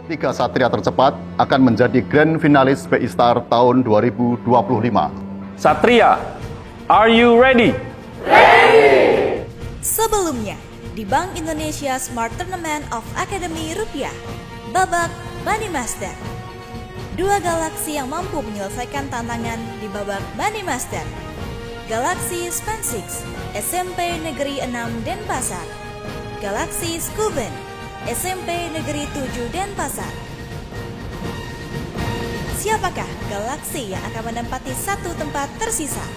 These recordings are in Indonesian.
Tiga satria tercepat akan menjadi grand finalis BI Star tahun 2025. Satria, are you ready? Sebelumnya, di Bank Indonesia Smart Tournament of Academy Rupiah, babak Money Master. Dua galaksi yang mampu menyelesaikan tantangan di babak Money Master. Galaksi Span 6, SMP Negeri 6 Denpasar. Galaksi Skuben, SMP Negeri 7 Denpasar. Siapakah galaksi yang akan menempati satu tempat tersisa?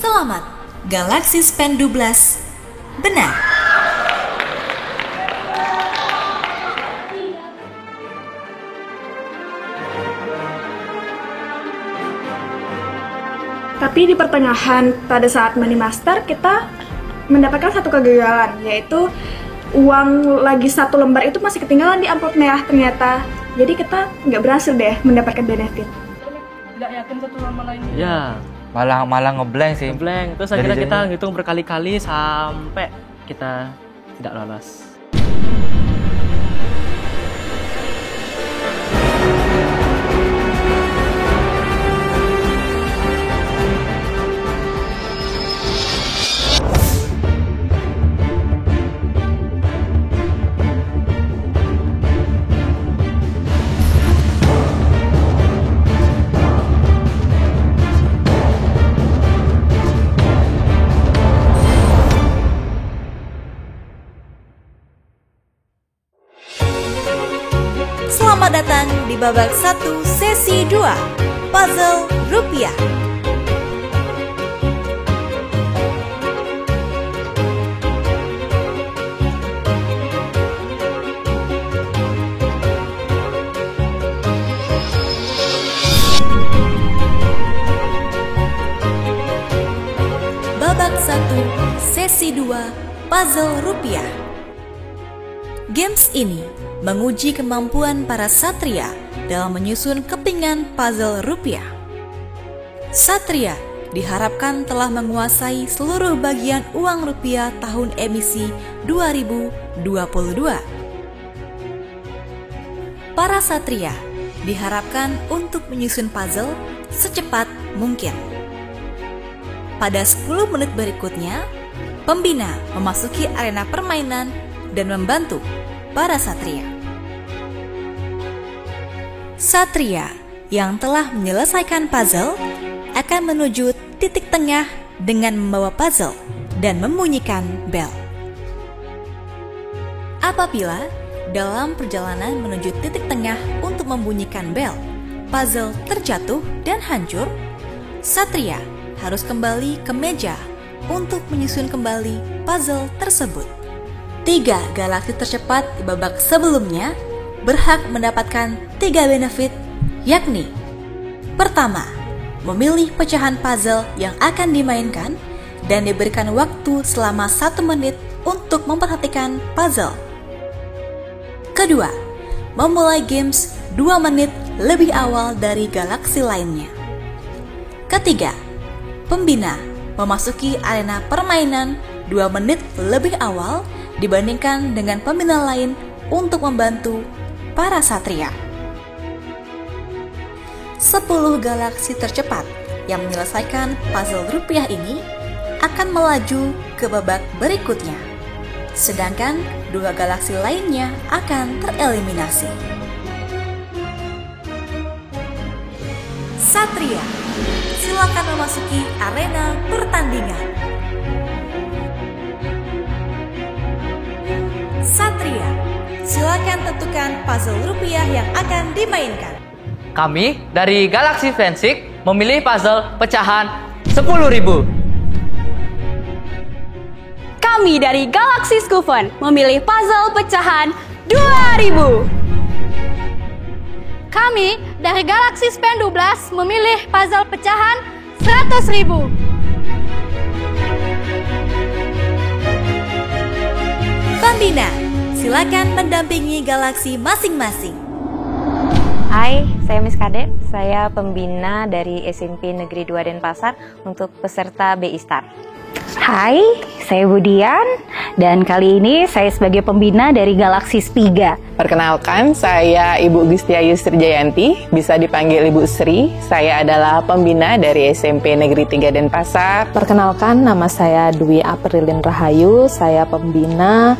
Selamat, Galaksi Span 12 benar. Tapi di pertengahan pada saat Money Master kita mendapatkan satu kegagalan, yaitu uang lagi satu lembar itu masih ketinggalan di amplop merah ternyata. Jadi kita nggak berhasil deh mendapatkan benefit. Nggak yakin satu sama lainnya. Ya, malah ngeblank sih. ngeblank. Terus akhirnya kita ngitung berkali-kali sampai kita tidak lolos. Selamat datang di babak 1 sesi 2, Puzzle Rupiah. Babak 1 sesi 2, Puzzle Rupiah. Games ini menguji kemampuan para satria dalam menyusun kepingan puzzle rupiah. Satria diharapkan telah menguasai seluruh bagian uang rupiah tahun emisi 2022. Para satria diharapkan untuk menyusun puzzle secepat mungkin. Pada 10 menit berikutnya, pembina memasuki arena permainan dan membantu para satria. Satria yang telah menyelesaikan puzzle akan menuju titik tengah dengan membawa puzzle dan membunyikan bel. Apabila dalam perjalanan menuju titik tengah untuk membunyikan bel, puzzle terjatuh dan hancur, satria harus kembali ke meja untuk menyusun kembali puzzle tersebut. 3 galaksi tercepat di babak sebelumnya berhak mendapatkan 3 benefit, yakni: pertama, memilih pecahan puzzle yang akan dimainkan dan diberikan waktu selama 1 menit untuk memperhatikan puzzle. Kedua, memulai games 2 menit lebih awal dari galaksi lainnya. Ketiga, pembina memasuki arena permainan 2 menit lebih awal dibandingkan dengan pembina lain untuk membantu para satria. 10 galaksi tercepat yang menyelesaikan puzzle rupiah ini akan melaju ke babak berikutnya, sedangkan 2 galaksi lainnya akan tereliminasi. Satria, silakan memasuki arena pertandingan. Satria, silakan tentukan puzzle rupiah yang akan dimainkan. Kami dari Galaxy Fensik memilih puzzle pecahan 10.000. Kami dari Galaxy Scufen memilih puzzle pecahan 2.000. Kami dari Galaxy Span 12 memilih puzzle pecahan 100.000. Pembina, silakan mendampingi galaksi masing-masing. Hai, saya Miss Kade. Saya pembina dari SMP Negeri 2 Denpasar untuk peserta BI Star. Hai, saya Budian dan kali ini saya sebagai pembina dari Galaxy Spiga. Perkenalkan, saya Ibu Gustia Yusri Jayanti, bisa dipanggil Ibu Sri. Saya adalah pembina dari SMP Negeri 3 Denpasar. Perkenalkan, nama saya Dwi Aprilin Rahayu, saya pembina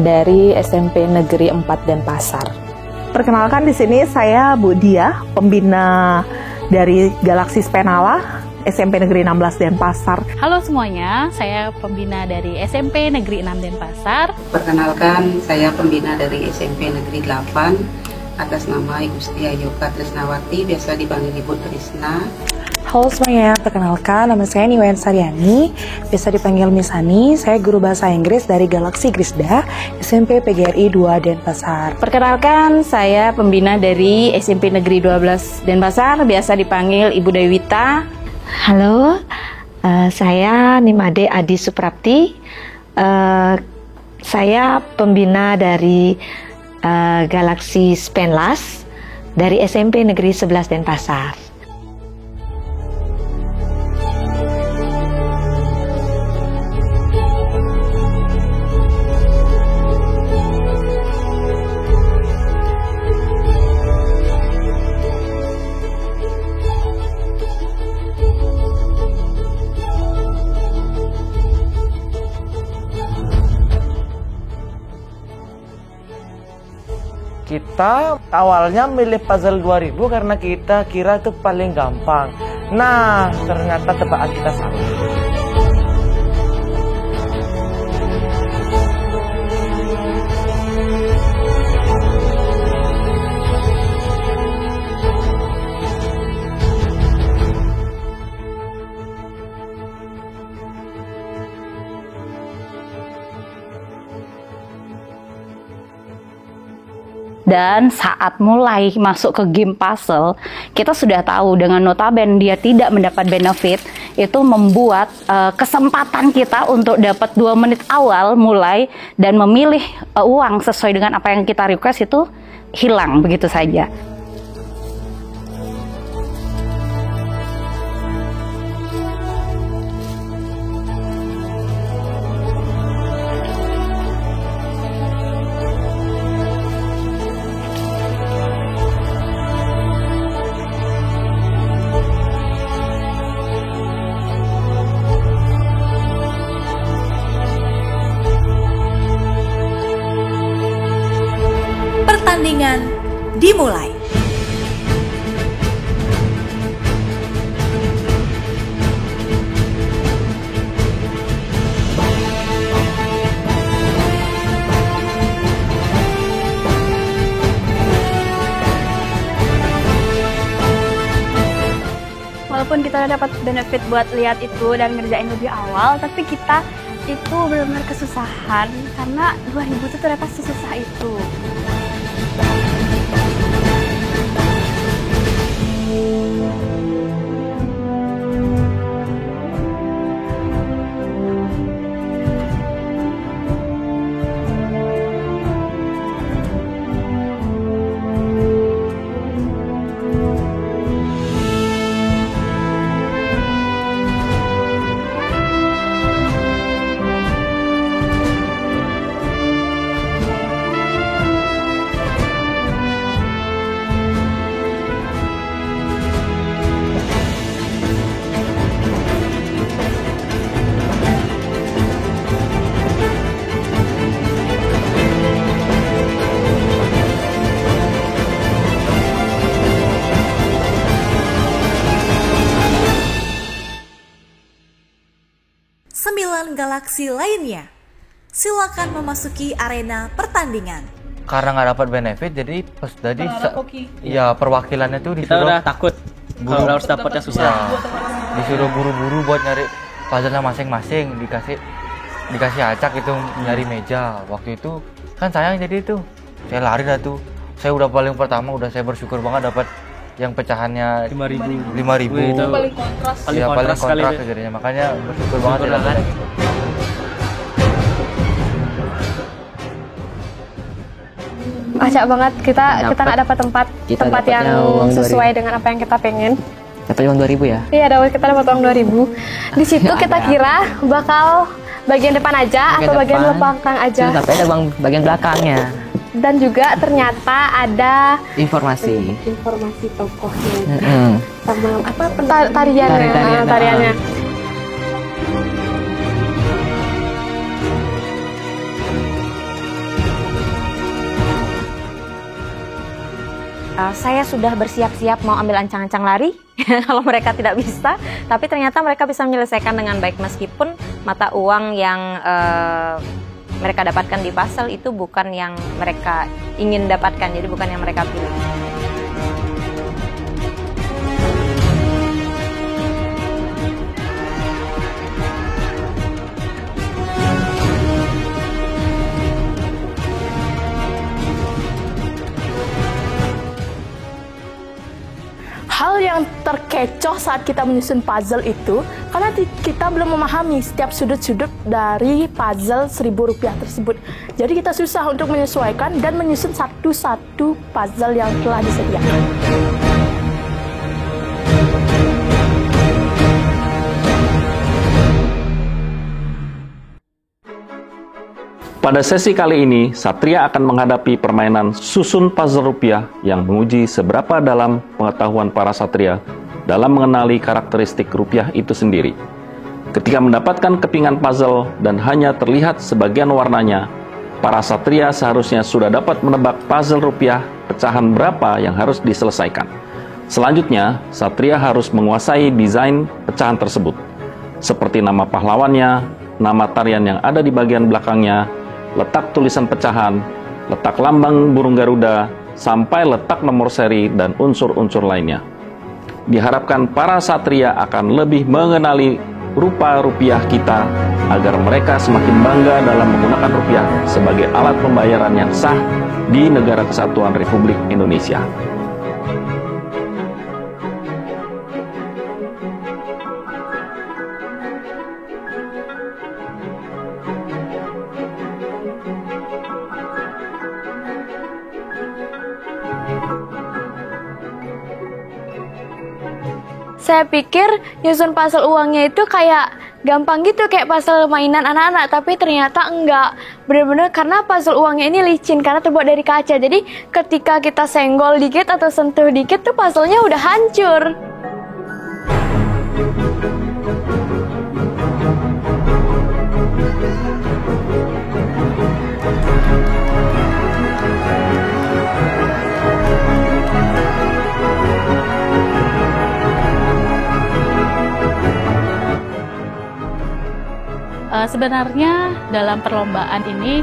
dari SMP Negeri 4 Denpasar. Perkenalkan, di sini saya Bu Dia, pembina dari Galaxy Spenala, SMP Negeri 16 Denpasar. Halo semuanya, saya pembina dari SMP Negeri 6 Denpasar. Perkenalkan, saya pembina dari SMP Negeri 8 atas nama Ibu Setia Yoka Trisnawati, biasa dipanggil Ibu Trisna. Halo semuanya, perkenalkan nama saya Niwayan Saryani, biasa dipanggil Miss Hani. Saya guru bahasa Inggris dari Galaxy Grisda, SMP PGRI 2 Denpasar. Perkenalkan, saya pembina dari SMP Negeri 12 Denpasar, biasa dipanggil Ibu Dewita. Halo, saya Nimade Adi Suprapti. Saya pembina dari Galaxy Spenlas dari SMP Negeri 11 Denpasar. Kita awalnya milih puzzle 2000 karena kita kira itu paling gampang. Nah, ternyata tebakan kita salah. Dan saat mulai masuk ke game puzzle, kita sudah tahu dengan notabene dia tidak mendapat benefit, itu membuat kesempatan kita untuk dapat 2 menit awal mulai dan memilih uang sesuai dengan apa yang kita request itu hilang begitu saja. Pertandingan dimulai. Walaupun kita dapat benefit buat lihat itu dan ngerjain lebih awal, tapi kita itu benar-benar kesusahan karena 2000 itu ternyata sesusah itu. galaksi lainnya. Silakan memasuki arena pertandingan. Karena nggak dapat benefit, jadi pas tadi ya perwakilannya tuh Kita disuruh udah takut kalau harus dapatnya susah. disuruh buru-buru buat nyari puzzle-nya masing-masing, dikasih acak itu nyari meja. Waktu itu kan sayang, jadi itu saya lari dah tuh. Saya udah paling pertama, udah saya bersyukur banget dapat yang pecahannya 5.000. Itu paling kontras. Iya, paling kontras jadinya. Makanya bersyukur banget ya dapat. Acak banget kita nggak dapat tempat yang sesuai dengan apa yang kita pengen. Dapat uang 2.000 ya? Iya, kita dapat uang 2.000. Di situ kita kira bakal bagian depan aja atau bagian belakang aja. Tapi ada bagian belakangnya. Dan juga ternyata ada informasi tokohnya sama apa tariannya. Saya sudah bersiap-siap mau ambil ancang-ancang lari kalau mereka tidak bisa, tapi ternyata mereka bisa menyelesaikan dengan baik meskipun mata uang yang mereka dapatkan di puzzle itu bukan yang mereka ingin dapatkan, jadi bukan yang mereka pilih. Hal yang terkecoh saat kita menyusun puzzle itu, karena kita belum memahami setiap sudut-sudut dari puzzle Rp1.000 tersebut. Jadi kita susah untuk menyesuaikan dan menyusun satu-satu puzzle yang telah disediakan. Pada sesi kali ini, Satria akan menghadapi permainan susun puzzle rupiah yang menguji seberapa dalam pengetahuan para Satria dalam mengenali karakteristik rupiah itu sendiri. Ketika mendapatkan kepingan puzzle dan hanya terlihat sebagian warnanya, para Satria seharusnya sudah dapat menebak puzzle rupiah pecahan berapa yang harus diselesaikan. Selanjutnya, Satria harus menguasai desain pecahan tersebut, seperti nama pahlawannya, nama tarian yang ada di bagian belakangnya, letak tulisan pecahan, letak lambang burung Garuda, sampai letak nomor seri dan unsur-unsur lainnya. Diharapkan para Satria akan lebih mengenali rupa rupiah kita agar mereka semakin bangga dalam menggunakan rupiah sebagai alat pembayaran yang sah di Negara Kesatuan Republik Indonesia. Saya pikir nyusun puzzle uangnya itu kayak gampang gitu, kayak puzzle mainan anak-anak, tapi ternyata enggak. Bener-bener karena puzzle uangnya ini licin karena terbuat dari kaca. Jadi ketika kita senggol dikit atau sentuh dikit tuh puzzle-nya udah hancur. Sebenarnya dalam perlombaan ini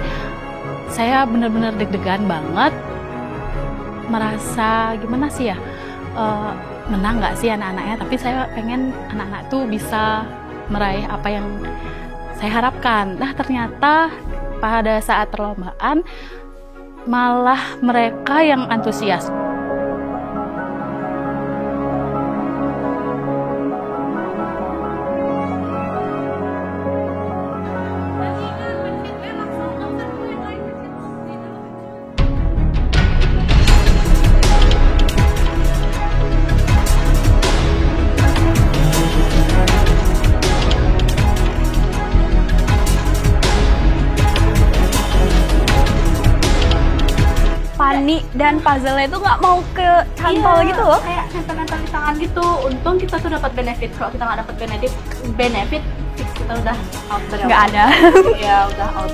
saya benar-benar deg-degan banget, merasa gimana sih ya, menang nggak sih anak-anaknya, tapi saya pengen anak-anak tuh bisa meraih apa yang saya harapkan. Nah ternyata pada saat perlombaan malah mereka yang antusias. Panik dan puzzle-nya itu nggak mau ke cantol gitu loh. Kayak nempel-nempel di tangan gitu. Untung kita tuh dapat benefit. Kalau kita nggak dapat benefit, fix kita udah out dari Nggak ada. Iya, udah out.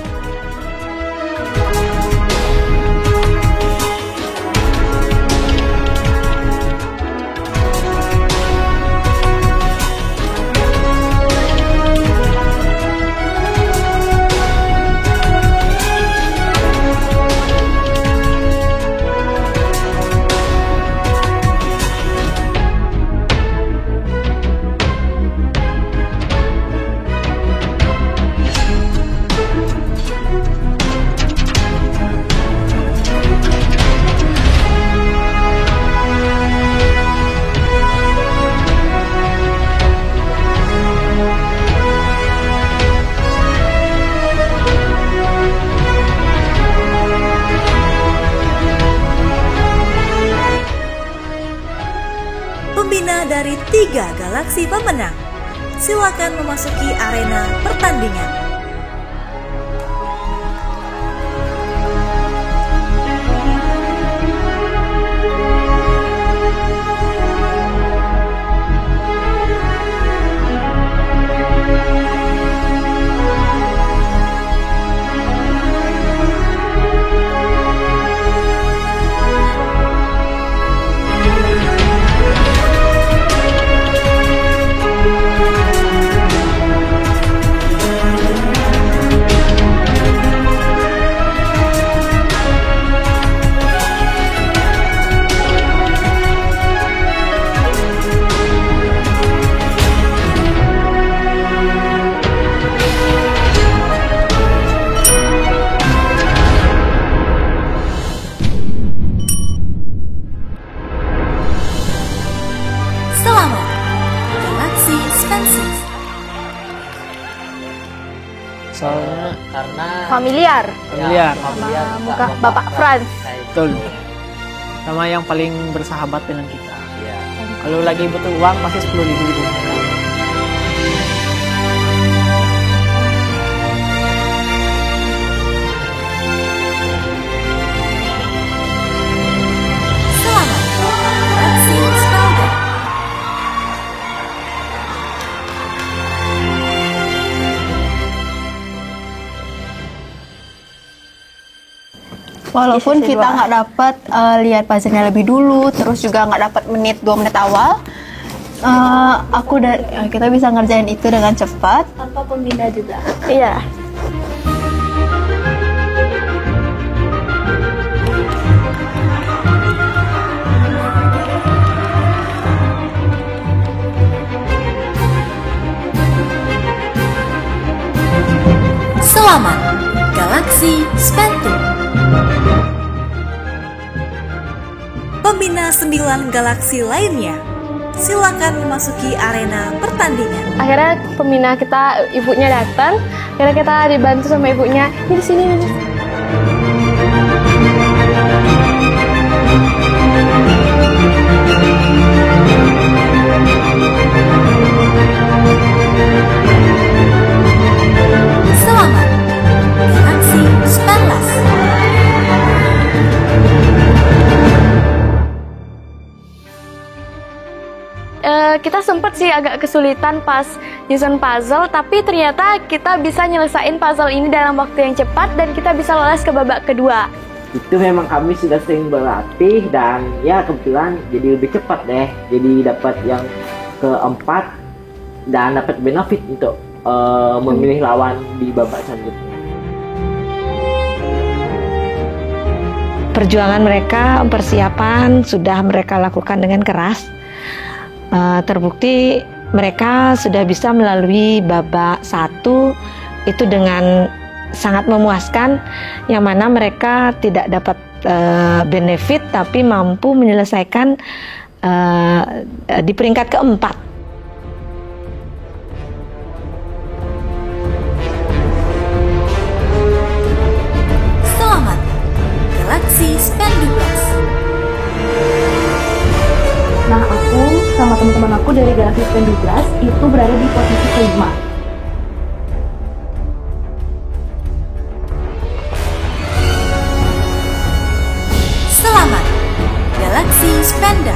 pembina dari 3 galaksi pemenang. Silakan memasuki arena pertandingan. Selamat, Galaxy Span 6. Soalnya karena Familiar. familiar. Sama muka Bapak Franz. Betul. Sama yang paling bersahabat dengan kita. Kalau lagi butuh uang pasti 10.000 gitu. Selamat, Galaxy Spider. Walaupun kita nggak dapat lihat puzzle-nya lebih dulu, terus juga nggak dapat 2 menit awal, kita bisa ngerjain itu dengan cepat. Tanpa pembina juga. Iya. Selamat, Galaxy Span 2. Pembina 9 galaksi lainnya, silakan memasuki arena pertandingan. Akhirnya pembina kita, ibunya datang. Akhirnya kita dibantu sama ibunya. Ini di sini. Selamat, Galaxy Span 6. Kita sempat sih agak kesulitan pas nyusun puzzle, tapi ternyata kita bisa nyelesain puzzle ini dalam waktu yang cepat dan kita bisa lolos ke babak kedua. Itu memang kami sudah sering berlatih dan ya kebetulan jadi lebih cepat deh. Jadi dapat yang keempat dan dapat benefit untuk memilih lawan di babak selanjutnya. Perjuangan mereka, persiapan sudah mereka lakukan dengan keras. Terbukti mereka sudah bisa melalui babak 1 itu dengan sangat memuaskan, yang mana mereka tidak dapat benefit tapi mampu menyelesaikan di peringkat keempat. Selamat, Galaxy Span 12. Nah, aku sama teman-teman aku dari Galaxy Span 12 itu berada di posisi kelima. Selamat, Galaxy Spanda.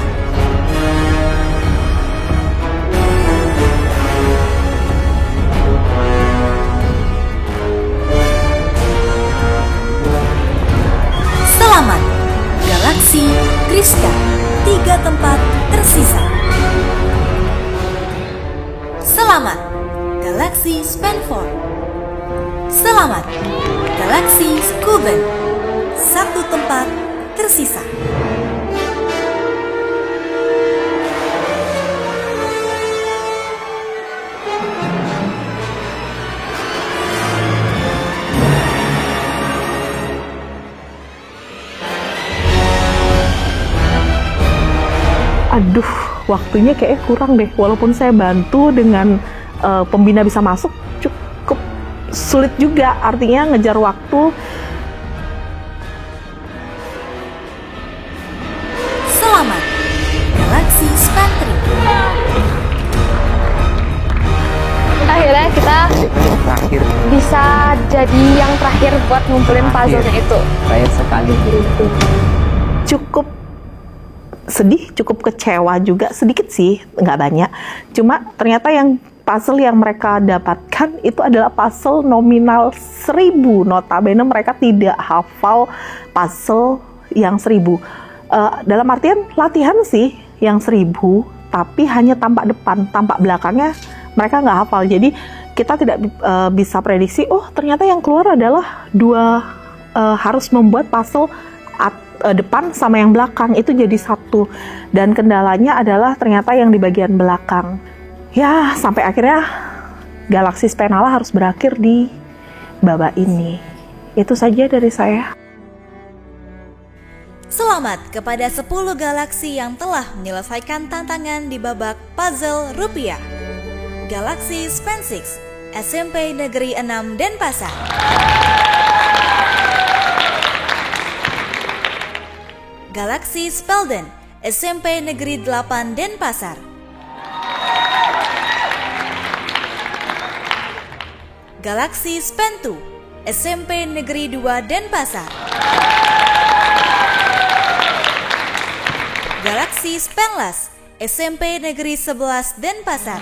Selamat, Galaxy Krista. 3 tempat tersisa. Selamat, Galaxy Span 4. Selamat, Galaxy Scuban. 1 tempat tersisa. Aduh, waktunya kayaknya kurang deh. Walaupun saya bantu dengan pembina bisa masuk, cukup sulit juga. Artinya ngejar waktu. Selamat, Galaxy Span 3. bisa jadi yang terakhir buat ngumpulin puzzle-nya itu. Terakhir sekali. Cukup sedih, cukup kecewa juga, sedikit sih, nggak banyak. Cuma ternyata yang puzzle yang mereka dapatkan itu adalah puzzle nominal 1000. Notabene mereka tidak hafal puzzle yang 1000. Dalam artian latihan sih yang 1000, tapi hanya tampak depan, tampak belakangnya mereka nggak hafal. Jadi kita tidak bisa prediksi, oh ternyata yang keluar adalah harus membuat puzzle depan sama yang belakang, itu jadi satu. Dan kendalanya adalah ternyata yang di bagian belakang. Ya, sampai akhirnya Galaxy Spenala harus berakhir di babak ini. Itu saja dari saya. Selamat kepada 10 galaksi yang telah menyelesaikan tantangan di babak puzzle rupiah. Galaxy Span 6, SMP Negeri 6 Denpasar. Galaxy Spelden, SMP Negeri 8 Denpasar. Galaxy Span 2, SMP Negeri 2 Denpasar. Galaxy Spanless, SMP Negeri 11 Denpasar.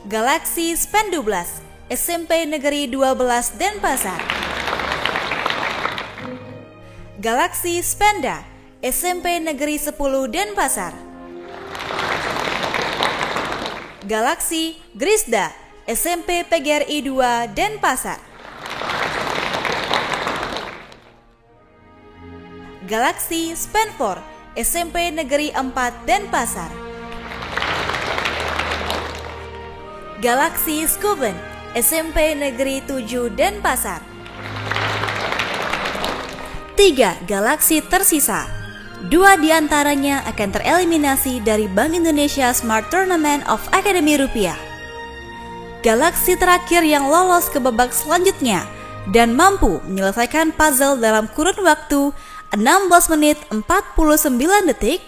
Galaxy Span 12, SMP Negeri 12 Denpasar. Galaxy Spenda, SMP Negeri 10 Denpasar. Galaxy Grisda, SMP PGRI 2 Denpasar. Galaxy Span 4, SMP Negeri 4 Denpasar. Galaxy Scuben, SMP Negeri 7 Denpasar. 3 galaksi tersisa. 2 diantaranya akan tereliminasi dari Bank Indonesia Smart Tournament of Akademi Rupiah. Galaksi terakhir yang lolos ke babak selanjutnya dan mampu menyelesaikan puzzle dalam kurun waktu 16 menit 49 detik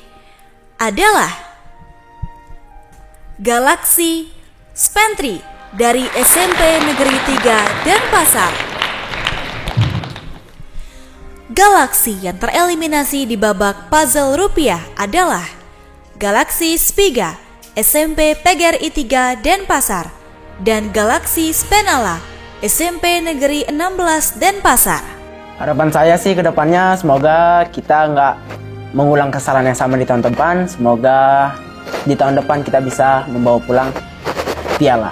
adalah Galaxy Span 3 dari SMP Negeri 3 Denpasar. Galaksi yang tereliminasi di babak puzzle rupiah adalah Galaxy Spiga, SMP PGRI 3 Denpasar, dan Galaxy Spenala, SMP Negeri 16 Denpasar. Harapan saya sih ke depannya semoga kita nggak mengulang kesalahan yang sama di tahun depan. Semoga di tahun depan kita bisa membawa pulang piala.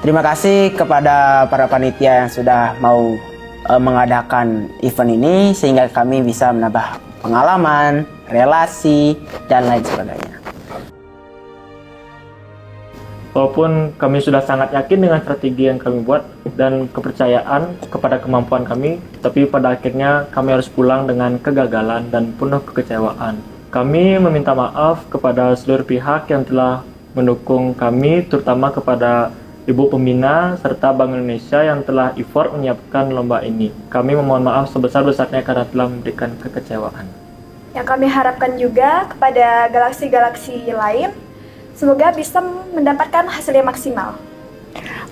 Terima kasih kepada para panitia yang sudah mau mengadakan event ini sehingga kami bisa menambah pengalaman, relasi, dan lain sebagainya. Walaupun kami sudah sangat yakin dengan strategi yang kami buat dan kepercayaan kepada kemampuan kami, tapi pada akhirnya kami harus pulang dengan kegagalan dan penuh kekecewaan. Kami meminta maaf kepada seluruh pihak yang telah mendukung kami, terutama kepada Ibu Pembina serta Bank Indonesia yang telah effort menyiapkan lomba ini. Kami memohon maaf sebesar-besarnya karena telah memberikan kekecewaan. Yang kami harapkan juga kepada galaksi-galaksi lain, semoga bisa mendapatkan hasil yang maksimal.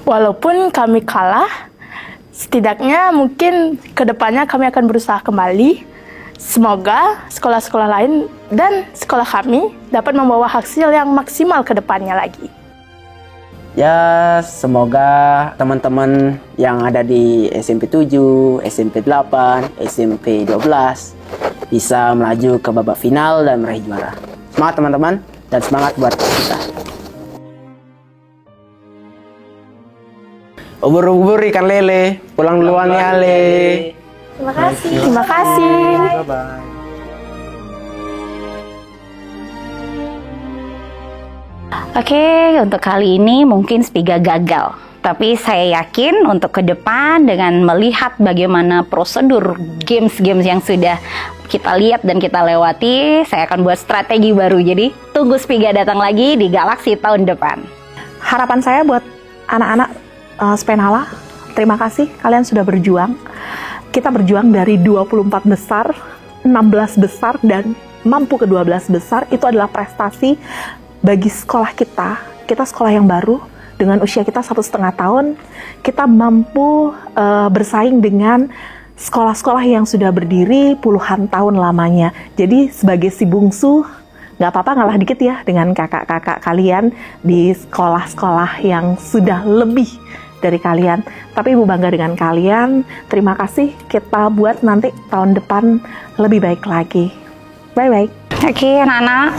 Walaupun kami kalah, setidaknya mungkin kedepannya kami akan berusaha kembali. Semoga sekolah-sekolah lain dan sekolah kami dapat membawa hasil yang maksimal ke depannya lagi. Ya, semoga teman-teman yang ada di SMP 7, SMP 8, SMP 12 bisa melaju ke babak final dan meraih juara. Semangat teman-teman, dan semangat buat kita. Ubur-ubur ikan lele, pulang duluan ya Le. Terima kasih. Terima kasih. Bye-bye. Oke, untuk kali ini mungkin Spiga gagal. Tapi saya yakin untuk ke depan dengan melihat bagaimana prosedur games-games yang sudah kita lihat dan kita lewati, saya akan buat strategi baru. Jadi tunggu Spiga datang lagi di Galaxy tahun depan. Harapan saya buat anak-anak Spenala, terima kasih kalian sudah berjuang. Kita berjuang dari 24 besar, 16 besar, dan mampu ke 12 besar. Itu adalah prestasi bagi sekolah kita sekolah yang baru, dengan usia kita 1,5 tahun, kita mampu bersaing dengan sekolah-sekolah yang sudah berdiri puluhan tahun lamanya. Jadi sebagai si bungsu, nggak apa-apa ngalah dikit ya dengan kakak-kakak kalian di sekolah-sekolah yang sudah lebih dari kalian. Tapi Ibu bangga dengan kalian. Terima kasih, kita buat nanti tahun depan lebih baik lagi. Bye-bye. Oke anak-anak,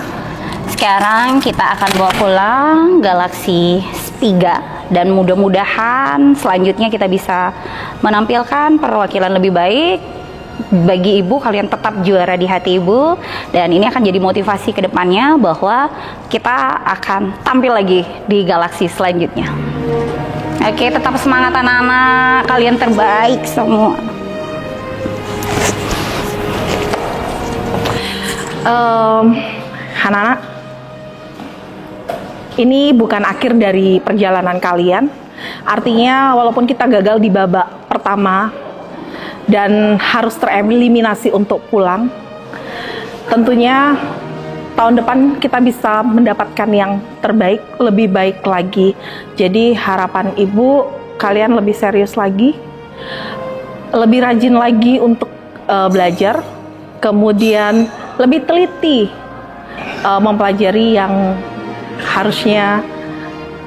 sekarang kita akan bawa pulang Galaxy 3 dan mudah-mudahan selanjutnya kita bisa menampilkan perwakilan lebih baik. Bagi ibu, kalian tetap juara di hati ibu, dan ini akan jadi motivasi ke depannya bahwa kita akan tampil lagi di Galaxy selanjutnya. Oke, tetap semangat anak-anak, kalian terbaik semua. Anak-anak, ini bukan akhir dari perjalanan kalian. Artinya walaupun kita gagal di babak pertama dan harus tereliminasi untuk pulang, tentunya tahun depan kita bisa mendapatkan yang terbaik, lebih baik lagi. Jadi harapan ibu, kalian lebih serius lagi, lebih rajin lagi untuk belajar, kemudian lebih teliti mempelajari yang harusnya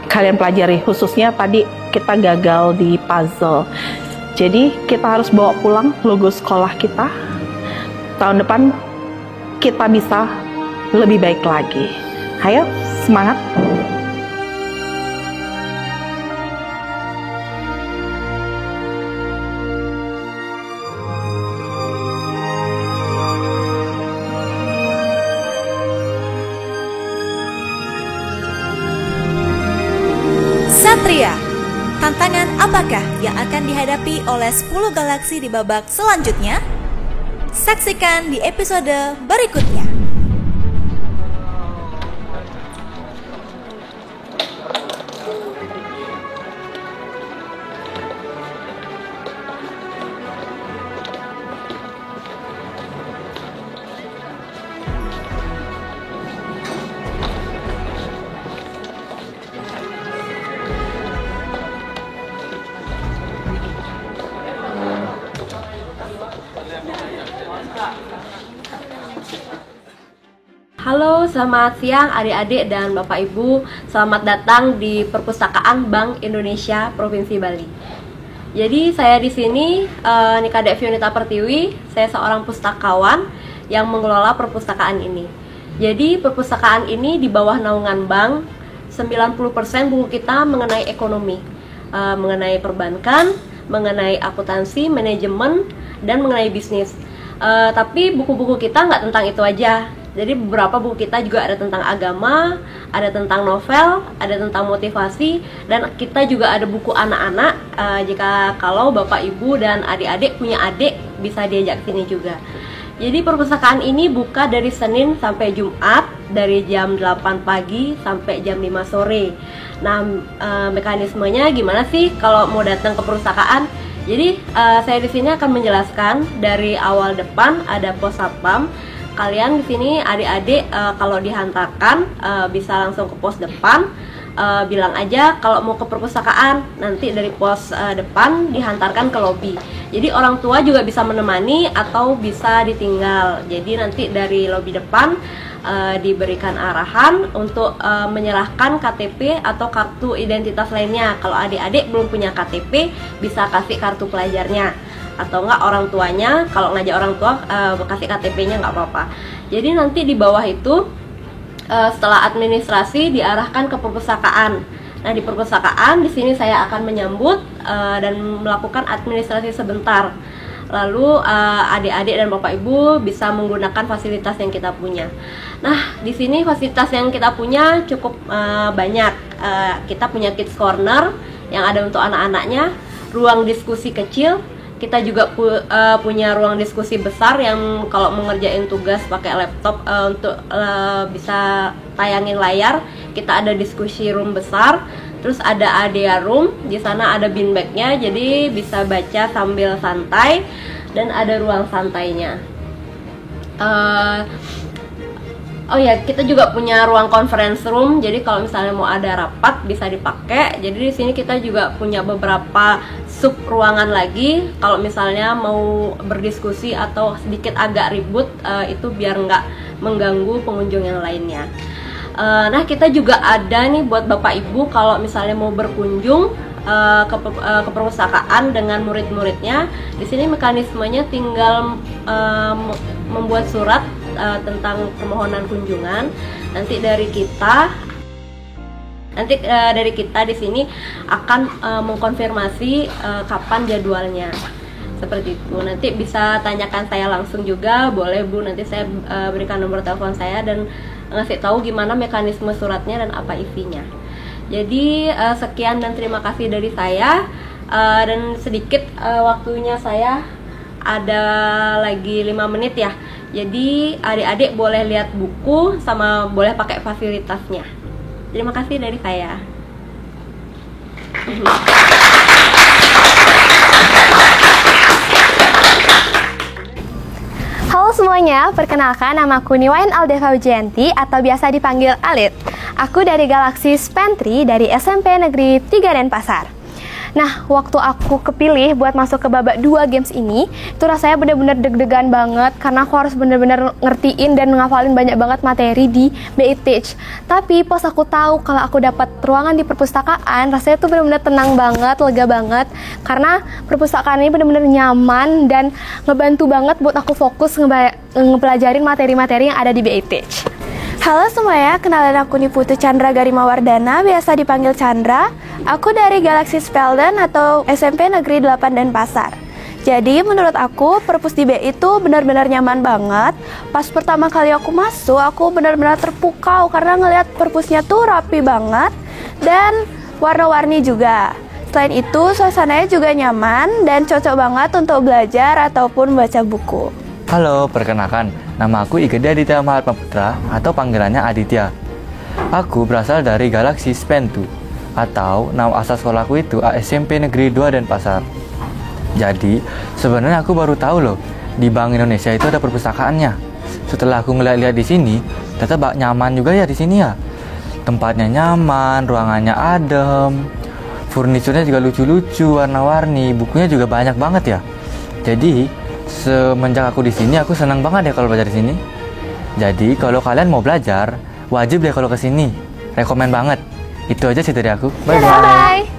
kalian pelajari, khususnya tadi kita gagal di puzzle. Jadi kita harus bawa pulang logo sekolah kita. Tahun depan kita bisa lebih baik lagi. Ayo, semangat! Satria, tantangan apakah yang akan dihadapi oleh 10 galaksi di babak selanjutnya? Saksikan di episode berikutnya. Halo, selamat siang adik-adik dan Bapak Ibu. Selamat datang di Perpustakaan Bank Indonesia Provinsi Bali. Jadi saya di sini Nikadek Fionita Pertiwi. Saya seorang pustakawan yang mengelola perpustakaan ini. Jadi perpustakaan ini di bawah naungan bank. 90% buku kita mengenai ekonomi, mengenai perbankan, mengenai akuntansi, manajemen, dan mengenai bisnis. Tapi buku-buku kita nggak tentang itu aja. Jadi beberapa buku kita juga ada tentang agama, ada tentang novel, ada tentang motivasi, dan kita juga ada buku anak-anak. Jika kalau Bapak Ibu dan adik-adik punya adik, bisa diajak sini juga. Jadi perpustakaan ini buka dari Senin sampai Jumat, dari jam 8 pagi sampai jam 5 sore. Nah, mekanismenya gimana sih kalau mau datang ke perpustakaan? Jadi saya di sini akan menjelaskan dari awal depan ada pos satpam. Kalian di sini adik-adik kalau dihantarkan bisa langsung ke pos depan, bilang aja kalau mau ke perpustakaan, nanti dari pos depan dihantarkan ke lobi. Jadi orang tua juga bisa menemani atau bisa ditinggal. Jadi nanti dari lobi depan diberikan arahan untuk menyerahkan KTP atau kartu identitas lainnya. Kalau adik-adik belum punya KTP, bisa kasih kartu pelajarnya. Atau enggak orang tuanya, kalau ngajak orang tua kasih KTP-nya nggak apa-apa. Jadi nanti di bawah itu setelah administrasi diarahkan ke perpustakaan. Nah, di perpustakaan di sini saya akan menyambut dan melakukan administrasi sebentar. Lalu adik-adik dan Bapak Ibu bisa menggunakan fasilitas yang kita punya. Nah, di sini fasilitas yang kita punya cukup banyak. Kita punya Kids Corner yang ada untuk anak-anaknya, ruang diskusi kecil. Kita juga punya ruang diskusi besar yang kalau mau ngerjain tugas pakai laptop untuk bisa tayangin layar, kita ada diskusi room besar. Terus ada area room, di sana ada beanbag-nya, jadi bisa baca sambil santai, dan ada ruang santainya. Oh ya, kita juga punya ruang conference room. Jadi kalau misalnya mau ada rapat bisa dipakai. Jadi di sini kita juga punya beberapa sub ruangan lagi. Kalau misalnya mau berdiskusi atau sedikit agak ribut, itu biar nggak mengganggu pengunjung yang lainnya. Nah, kita juga ada nih buat Bapak Ibu kalau misalnya mau berkunjung ke perpustakaan dengan murid-muridnya. Di sini mekanismenya tinggal membuat surat tentang permohonan kunjungan. Nanti dari kita di sini akan mengkonfirmasi kapan jadwalnya. Seperti itu. Nanti bisa tanyakan saya langsung juga, boleh Bu. Nanti saya berikan nomor telepon saya dan ngasih tahu gimana mekanisme suratnya dan apa isinya. Jadi sekian dan terima kasih dari saya. Dan sedikit waktunya saya ada lagi 5 menit ya. Jadi adik-adik boleh lihat buku sama boleh pakai fasilitasnya. Terima kasih dari saya. Halo semuanya, perkenalkan nama aku Niwayan Aldeva Wijayanti atau biasa dipanggil Alit. Aku dari Galaxy Spentry dari SMP Negeri 3 Denpasar. Nah, waktu aku kepilih buat masuk ke babak 2 games ini, itu rasanya bener-bener deg-degan banget karena aku harus bener-bener ngertiin dan ngafalin banyak banget materi di BI Teach. Tapi pas aku tahu kalau aku dapat ruangan di perpustakaan, rasanya tuh bener-bener tenang banget, lega banget karena perpustakaan ini bener-bener nyaman dan ngebantu banget buat aku fokus ngepelajarin materi-materi yang ada di BI Teach. Halo semuanya, kenalin aku Niputu Chandra Garimawardana, biasa dipanggil Chandra. Aku dari Galaxy Spelden atau SMP Negeri 8 Denpasar. Jadi menurut aku perpus di BI itu benar-benar nyaman banget. Pas pertama kali aku masuk, aku benar-benar terpukau karena ngelihat perpusnya tuh rapi banget dan warna-warni juga. Selain itu, suasananya juga nyaman dan cocok banget untuk belajar ataupun baca buku. Halo, perkenalkan, nama aku Igede Aditya Mahatma Putra atau panggilannya Aditya. Aku berasal dari Galaxy Spentu atau nama asal sekolahku itu SMP Negeri 2 Denpasar. Jadi, sebenarnya aku baru tahu loh, di Bank Indonesia itu ada perpustakaannya. Setelah aku ngeliat-lihat di sini, ternyata nyaman juga ya di sini ya. Tempatnya nyaman, ruangannya adem, furniturnya juga lucu-lucu, warna-warni, bukunya juga banyak banget ya. Jadi, semenjak aku di sini, aku senang banget ya kalau belajar di sini. Jadi kalau kalian mau belajar, wajib deh kalau ke sini. Rekomen banget. Itu aja sih dari aku. Bye bye.